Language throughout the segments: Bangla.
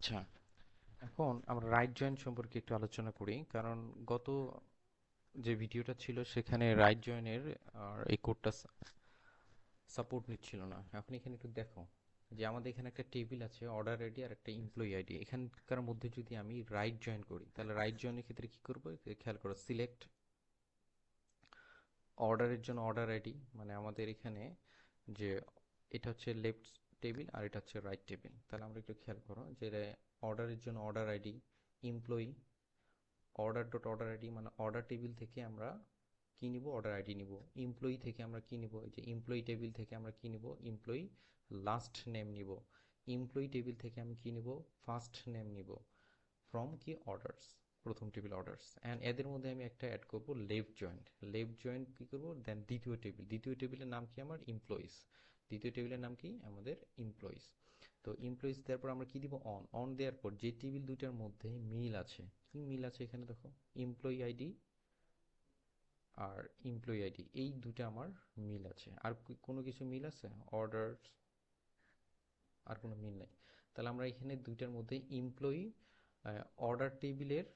আচ্ছা, এখন আমরা রাইট জয়েন সম্পর্কে একটু আলোচনা করি, কারণ গত যে ভিডিওটা ছিল সেখানে রাইট জয়েনের এই কোডটা সাপোর্ট নিচ্ছিল না। এখন এখানে একটু দেখো যে আমাদের এখানে একটা টেবিল আছে, অর্ডার আইডি আর একটা এমপ্লয়ি আইডি। এখানকার মধ্যে যদি আমি রাইট জয়েন করি তাহলে রাইট জয়েনের ক্ষেত্রে কি করবো, খেয়াল করো, সিলেক্ট অর্ডারের জন্য অর্ডার আইডি, মানে আমাদের এখানে যে এটা হচ্ছে লেফট টেবিল আর এটা হচ্ছে রাইট টেবিল। তাহলে আমরা একটু খেয়াল করো যে অর্ডারের জন্য order ID, employee, order dot order ID, মানে অর্ডার টেবিল থেকে আমরা কি নিব, অর্ডার আইডি নিব। এমপ্লয়ি থেকে আমরা কি নিব, এই যে এমপ্লয়ি টেবিল থেকে আমরা কি নিব, এমপ্লয়ি লাস্ট নেম নিব। এমপ্লয়ি টেবিল থেকে আমি কি নিব, ফার্স্ট নেম নিব। ফ্রম কি, অর্ডারস, প্রথম টেবিল অর্ডারস। অ্যান্ড এদের মধ্যে আমি একটা অ্যাড করব লেফট জয়েন্ট। লেফট জয়েন্ট কি করব, দেন দ্বিতীয় টেবিল, দ্বিতীয় টেবিলের নাম কি আমার, এমপ্লয়িজ। দ্বিতীয় টেবিলের নাম কি আমাদের, এমপ্লয়িজ। তো এমপ্লয়িজ দেওয়ার পর আমরা কি দিব, অন। অন দেওয়ার পর যে টেবিল দুইটার মধ্যে মিল আছে, কি মিল আছে এখানে দেখো, এমপ্লয়ি আইডি আর এমপ্লয়ি আইডি, এই দুটো আমার মিল আছে। আর কোনো কিছু মিল আছে, অর্ডার, আর কোনো মিল নাই। তাহলে আমরা এখানে দুইটার মধ্যে এমপ্লয়ি অর্ডার টেবিলের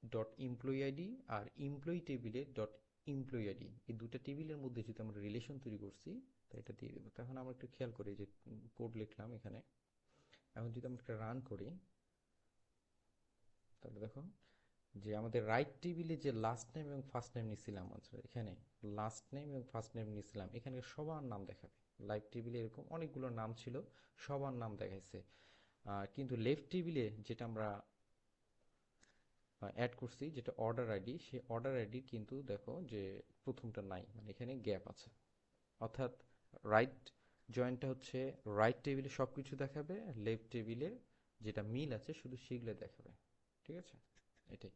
ডট এমপ্লয়ি আইডি আর এমপ্লয়ি টেবিলের ডট এমপ্লয়ি আইডি, এই দুটো টেবিলের মধ্যে যদি আমরা রিলেশন তৈরি করছি তা এটা দিয়ে দেবো। তখন আমরা একটু খেয়াল করি যে কোড লিখলাম এখানে। এখন যদি আমরা একটা রান করি তাহলে দেখো যে আমাদের রাইট টেবিলে যে লাস্ট নেম এবং ফার্স্ট নেম নিছিলাম, আচ্ছা এখানে লাস্ট নেম এবং ফার্স্ট নেম নিছিলাম, এখানে সবার নাম দেখাবে। লাইভ টেবিলে এরকম অনেকগুলো নাম ছিল, সবার নাম দেখাইছে। কিন্তু লেফট টেবিলে যেটা আমরা অ্যাড করছি, যেটা অর্ডার আইডি, সেই অর্ডার আইডি কিন্তু দেখো যে প্রথমটা নাই, মানে এখানে গ্যাপ আছে। অর্থাৎ রাইট জয়েন্টটা হচ্ছে রাইট টেবিলে সব কিছু দেখাবে, লেফট টেবিলে যেটা মিল আছে শুধু সেগুলো দেখাবে। ঠিক আছে, এটাই।